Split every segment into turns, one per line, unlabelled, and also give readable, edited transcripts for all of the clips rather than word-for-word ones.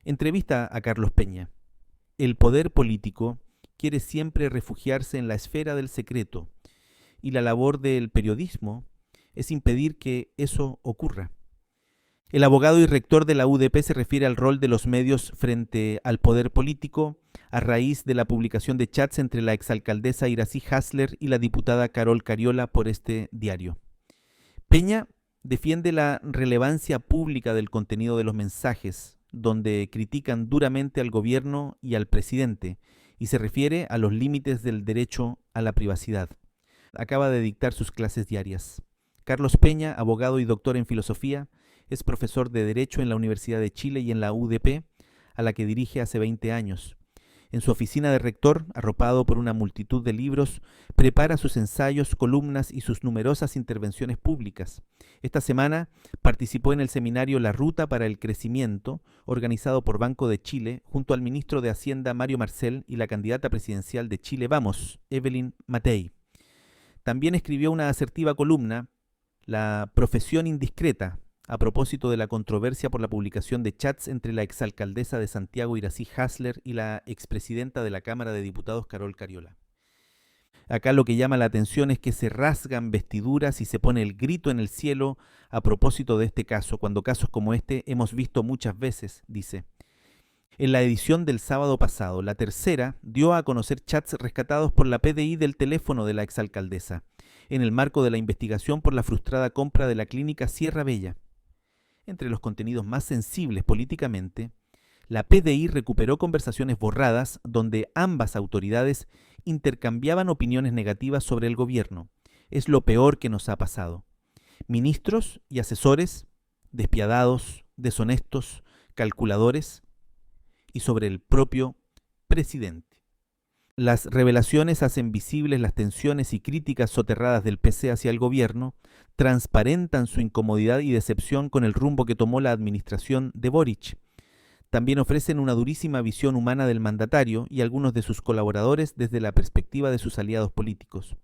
Entrevista a Carlos Peña. El poder político quiere siempre refugiarse en la esfera del secreto y la labor del periodismo es impedir que eso ocurra. El abogado y rector de la UDP se refiere al rol de los medios frente al poder político a raíz de la publicación de chats entre la exalcaldesa Iracy Hasler y la diputada Carol Cariola por este diario. Peña defiende la relevancia pública del contenido de los mensajes, donde critican duramente al gobierno y al presidente, y se refiere a los límites del derecho a la privacidad. Acaba de dictar sus clases diarias. Carlos Peña, abogado y doctor en filosofía, es profesor de Derecho en la Universidad de Chile y en la UDP, a la que dirige hace 20 años. En su oficina de rector, arropado por una multitud de libros, prepara sus ensayos, columnas y sus numerosas intervenciones públicas. Esta semana participó en el seminario La Ruta para el Crecimiento, organizado por Banco de Chile, junto al ministro de Hacienda Mario Marcel y la candidata presidencial de Chile Vamos, Evelyn Matei. También escribió una asertiva columna, La profesión indiscreta, a propósito de la controversia por la publicación de chats entre la exalcaldesa de Santiago Iracy Hasler y la expresidenta de la Cámara de Diputados Carol Cariola. Acá lo que llama la atención es que se rasgan vestiduras y se pone el grito en el cielo a propósito de este caso, cuando casos como este hemos visto muchas veces, dice. En la edición del sábado pasado, La Tercera dio a conocer chats rescatados por la PDI del teléfono de la exalcaldesa, en el marco de la investigación por la frustrada compra de la clínica Sierra Bella. Entre los contenidos más sensibles políticamente, la PDI recuperó conversaciones borradas donde ambas autoridades intercambiaban opiniones negativas sobre el gobierno. Es lo peor que nos ha pasado. Ministros y asesores, despiadados, deshonestos, calculadores, y sobre el propio presidente. Las revelaciones hacen visibles las tensiones y críticas soterradas del PC hacia el gobierno, transparentan su incomodidad y decepción con el rumbo que tomó la administración de Boric. También ofrecen una durísima visión humana del mandatario y algunos de sus colaboradores desde la perspectiva de sus aliados políticos.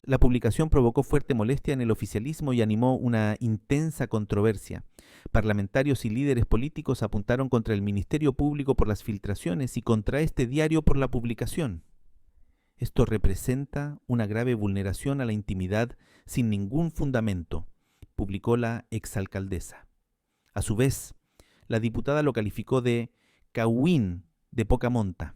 La publicación provocó fuerte molestia en el oficialismo y animó una intensa controversia. Parlamentarios y líderes políticos apuntaron contra el Ministerio Público por las filtraciones y contra este diario por la publicación. Esto representa una grave vulneración a la intimidad sin ningún fundamento, publicó la exalcaldesa. A su vez, la diputada lo calificó de cagüín de poca monta.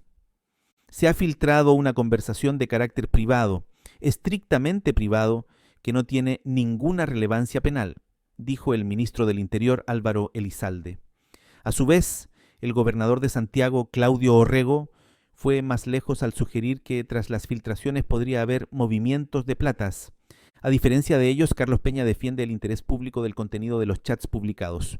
Se ha filtrado una conversación de carácter privado, estrictamente privado, que no tiene ninguna relevancia penal, dijo el ministro del Interior Álvaro Elizalde. A su vez, el gobernador de Santiago, Claudio Orrego, fue más lejos al sugerir que tras las filtraciones podría haber movimientos de platas. A diferencia de ellos, Carlos Peña defiende el interés público del contenido de los chats publicados.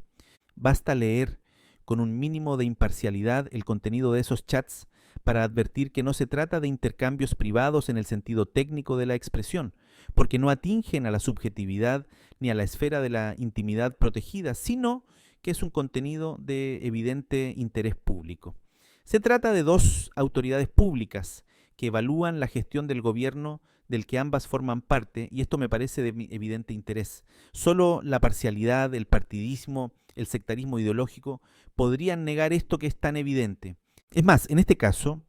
Basta leer con un mínimo de imparcialidad el contenido de esos chats para advertir que no se trata de intercambios privados en el sentido técnico de la expresión, porque no atingen a la subjetividad ni a la esfera de la intimidad protegida, sino que es un contenido de evidente interés público. Se trata de dos autoridades públicas que evalúan la gestión del gobierno del que ambas forman parte, y esto me parece de evidente interés. Solo la parcialidad, el partidismo, el sectarismo ideológico podrían negar esto que es tan evidente. Es más, en este caso,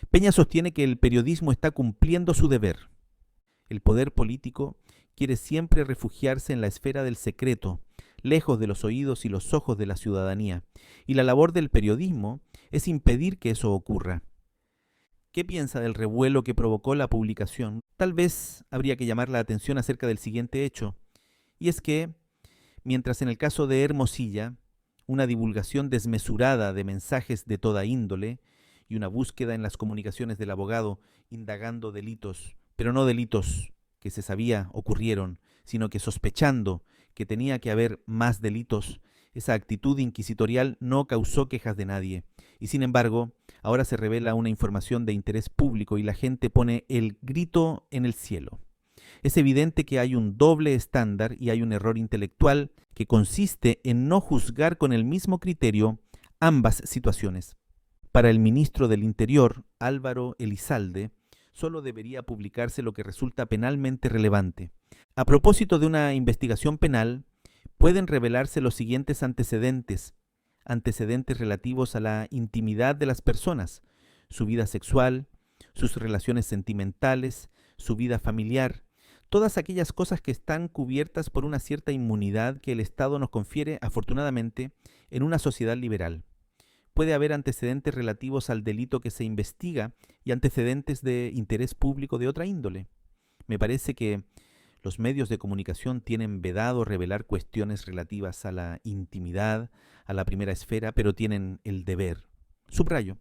Peña sostiene que el periodismo está cumpliendo su deber. El poder político quiere siempre refugiarse en la esfera del secreto, lejos de los oídos y los ojos de la ciudadanía, y la labor del periodismo es impedir que eso ocurra. ¿Qué piensa del revuelo que provocó la publicación? Tal vez habría que llamar la atención acerca del siguiente hecho, y es que, mientras en el caso de Hermosilla, una divulgación desmesurada de mensajes de toda índole y una búsqueda en las comunicaciones del abogado indagando delitos, pero no delitos que se sabía ocurrieron, sino que sospechando que tenía que haber más delitos, esa actitud inquisitorial no causó quejas de nadie. Y sin embargo, ahora se revela una información de interés público y la gente pone el grito en el cielo. Es evidente que hay un doble estándar y hay un error intelectual que consiste en no juzgar con el mismo criterio ambas situaciones. Para el ministro del Interior, Álvaro Elizalde, solo debería publicarse lo que resulta penalmente relevante. A propósito de una investigación penal, pueden revelarse los siguientes antecedentes. antecedentes relativos a la intimidad de las personas, su vida sexual, sus relaciones sentimentales, su vida familiar, todas aquellas cosas que están cubiertas por una cierta inmunidad que el Estado nos confiere afortunadamente en una sociedad liberal. Puede haber antecedentes relativos al delito que se investiga y antecedentes de interés público de otra índole. Me parece que los medios de comunicación tienen vedado revelar cuestiones relativas a la intimidad, a la primera esfera, pero tienen el deber, subrayo,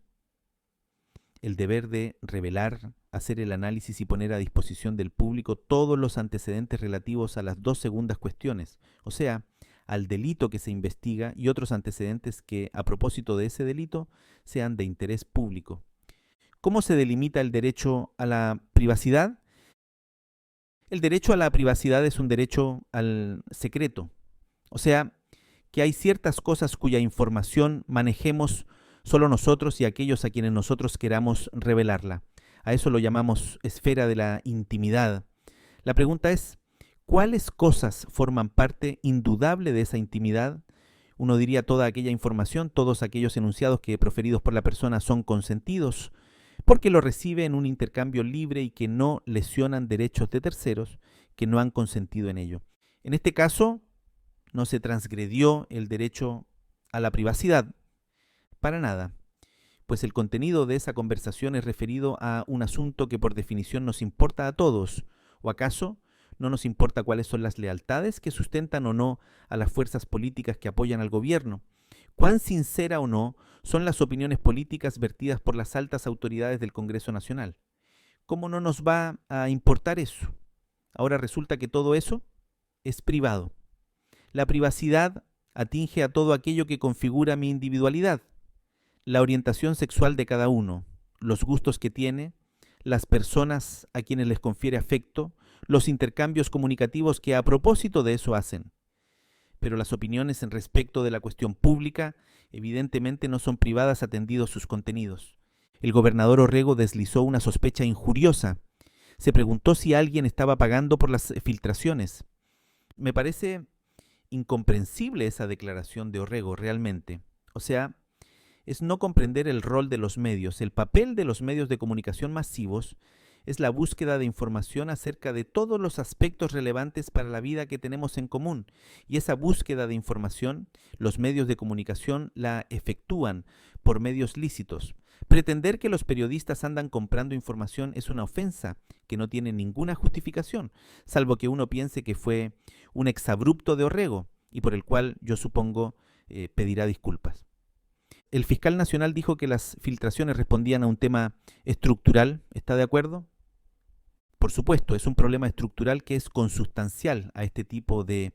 el deber de revelar, hacer el análisis y poner a disposición del público todos los antecedentes relativos a las dos segundas cuestiones, o sea, al delito que se investiga y otros antecedentes que, a propósito de ese delito, sean de interés público. ¿Cómo se delimita el derecho a la privacidad? El derecho a la privacidad es un derecho al secreto, o sea, que hay ciertas cosas cuya información manejemos solo nosotros y aquellos a quienes nosotros queramos revelarla. A eso lo llamamos esfera de la intimidad. La pregunta es, ¿cuáles cosas forman parte indudable de esa intimidad? Uno diría toda aquella información, todos aquellos enunciados que proferidos por la persona son consentidos, porque lo recibe en un intercambio libre y que no lesionan derechos de terceros que no han consentido en ello. En este caso, no se transgredió el derecho a la privacidad, para nada, pues el contenido de esa conversación es referido a un asunto que por definición nos importa a todos, ¿o acaso no nos importa cuáles son las lealtades que sustentan o no a las fuerzas políticas que apoyan al gobierno? ¿Cuán sincera o no son las opiniones políticas vertidas por las altas autoridades del Congreso Nacional? ¿Cómo no nos va a importar eso? Ahora resulta que todo eso es privado. La privacidad atinge a todo aquello que configura mi individualidad, la orientación sexual de cada uno, los gustos que tiene, las personas a quienes les confiere afecto, los intercambios comunicativos que a propósito de eso hacen. Pero las opiniones en respecto de la cuestión pública evidentemente no son privadas atendidos sus contenidos. El gobernador Orrego deslizó una sospecha injuriosa. Se preguntó si alguien estaba pagando por las filtraciones. Me parece incomprensible esa declaración de Orrego realmente. O sea, es no comprender el rol de los medios. El papel de los medios de comunicación masivos es la búsqueda de información acerca de todos los aspectos relevantes para la vida que tenemos en común. Y esa búsqueda de información, los medios de comunicación la efectúan por medios lícitos. Pretender que los periodistas andan comprando información es una ofensa que no tiene ninguna justificación, salvo que uno piense que fue un exabrupto de Orrego y por el cual yo supongo pedirá disculpas. El fiscal nacional dijo que las filtraciones respondían a un tema estructural. ¿Está de acuerdo? Por supuesto, es un problema estructural que es consustancial a este tipo de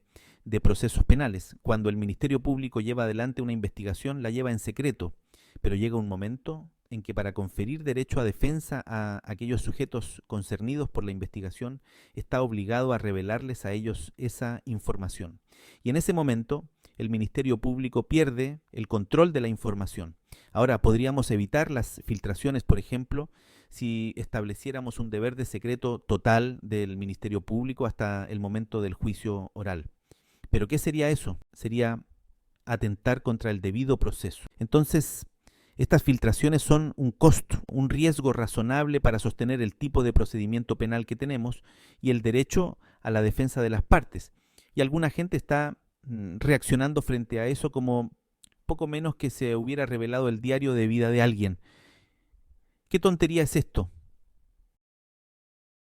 procesos penales. Cuando el Ministerio Público lleva adelante una investigación, la lleva en secreto, pero llega un momento en que para conferir derecho a defensa a aquellos sujetos concernidos por la investigación, está obligado a revelarles a ellos esa información. Y en ese momento, el Ministerio Público pierde el control de la información. Ahora, podríamos evitar las filtraciones, por ejemplo, si estableciéramos un deber de secreto total del Ministerio Público hasta el momento del juicio oral. ¿Pero qué sería eso? Sería atentar contra el debido proceso. Entonces, estas filtraciones son un costo, un riesgo razonable para sostener el tipo de procedimiento penal que tenemos y el derecho a la defensa de las partes. Y alguna gente está reaccionando frente a eso como poco menos que se hubiera revelado el diario de vida de alguien. ¿Qué tontería es esto?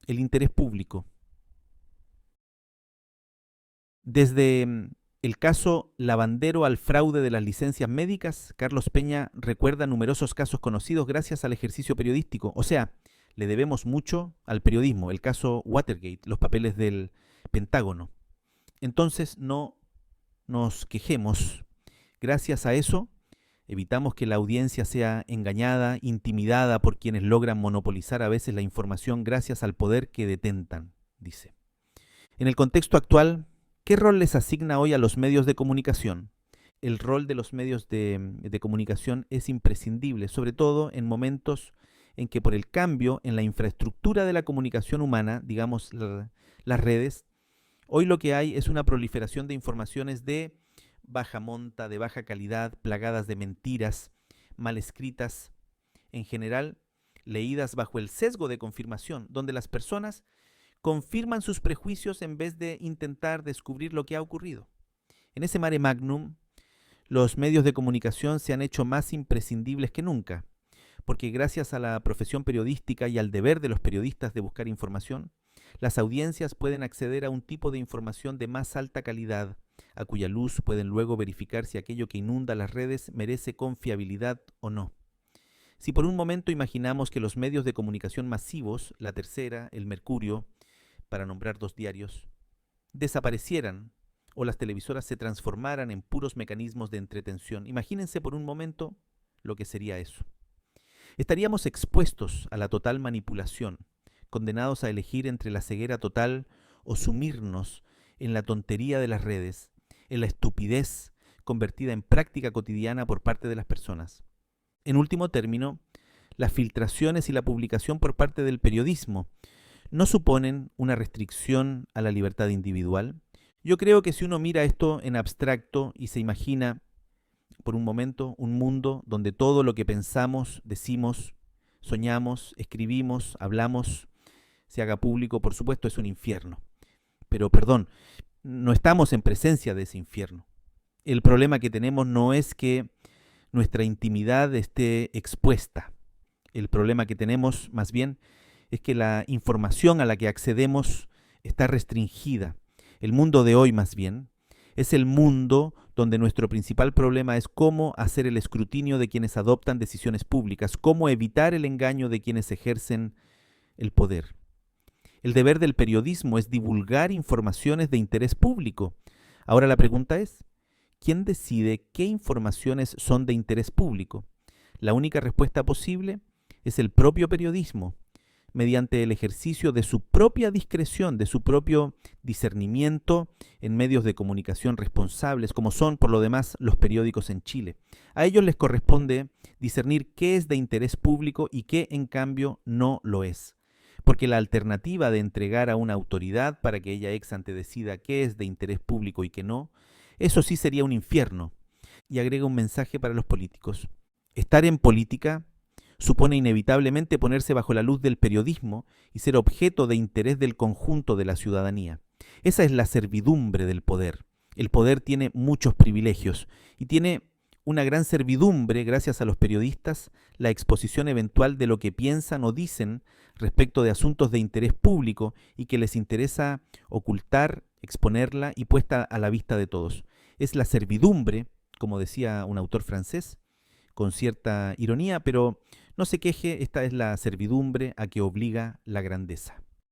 El interés público. Desde el caso Lavandero al fraude de las licencias médicas, Carlos Peña recuerda numerosos casos conocidos gracias al ejercicio periodístico. O sea, le debemos mucho al periodismo. El caso Watergate, los papeles del Pentágono. Entonces no nos quejemos. Gracias a eso evitamos que la audiencia sea engañada, intimidada por quienes logran monopolizar a veces la información gracias al poder que detentan, dice. En el contexto actual, ¿qué rol les asigna hoy a los medios de comunicación? El rol de los medios de comunicación es imprescindible, sobre todo en momentos en que por el cambio en la infraestructura de la comunicación humana, digamos las redes, hoy lo que hay es una proliferación de informaciones de baja monta, de baja calidad, plagadas de mentiras, mal escritas, en general leídas bajo el sesgo de confirmación, donde las personas confirman sus prejuicios en vez de intentar descubrir lo que ha ocurrido. En ese mare magnum, los medios de comunicación se han hecho más imprescindibles que nunca, porque gracias a la profesión periodística y al deber de los periodistas de buscar información, las audiencias pueden acceder a un tipo de información de más alta calidad, a cuya luz pueden luego verificar si aquello que inunda las redes merece confiabilidad o no. Si por un momento imaginamos que los medios de comunicación masivos, La Tercera, El Mercurio, para nombrar dos diarios, desaparecieran o las televisoras se transformaran en puros mecanismos de entretención, imagínense por un momento lo que sería eso. Estaríamos expuestos a la total manipulación, condenados a elegir entre la ceguera total o sumirnos en la tontería de las redes, en la estupidez convertida en práctica cotidiana por parte de las personas. En último término, las filtraciones y la publicación por parte del periodismo no suponen una restricción a la libertad individual. Yo creo que si uno mira esto en abstracto y se imagina por un momento un mundo donde todo lo que pensamos, decimos, soñamos, escribimos, hablamos, se haga público, por supuesto es un infierno. Pero perdón, no estamos en presencia de ese infierno. El problema que tenemos no es que nuestra intimidad esté expuesta. El problema que tenemos más bien es que la información a la que accedemos está restringida. El mundo de hoy más bien es el mundo donde nuestro principal problema es cómo hacer el escrutinio de quienes adoptan decisiones públicas, cómo evitar el engaño de quienes ejercen el poder. El deber del periodismo es divulgar informaciones de interés público. Ahora la pregunta es, ¿quién decide qué informaciones son de interés público? La única respuesta posible es el propio periodismo, mediante el ejercicio de su propia discreción, de su propio discernimiento en medios de comunicación responsables, como son, por lo demás, los periódicos en Chile. A ellos les corresponde discernir qué es de interés público y qué, en cambio, no lo es. Porque la alternativa de entregar a una autoridad para que ella ex ante decida qué es de interés público y qué no, eso sí sería un infierno. Y agrega un mensaje para los políticos. Estar en política supone inevitablemente ponerse bajo la luz del periodismo y ser objeto de interés del conjunto de la ciudadanía. Esa es la servidumbre del poder. El poder tiene muchos privilegios y tiene una gran servidumbre, gracias a los periodistas, la exposición eventual de lo que piensan o dicen respecto de asuntos de interés público y que les interesa ocultar, exponerla y puesta a la vista de todos. Es la servidumbre, como decía un autor francés, con cierta ironía, pero no se queje, esta es la servidumbre a que obliga la grandeza.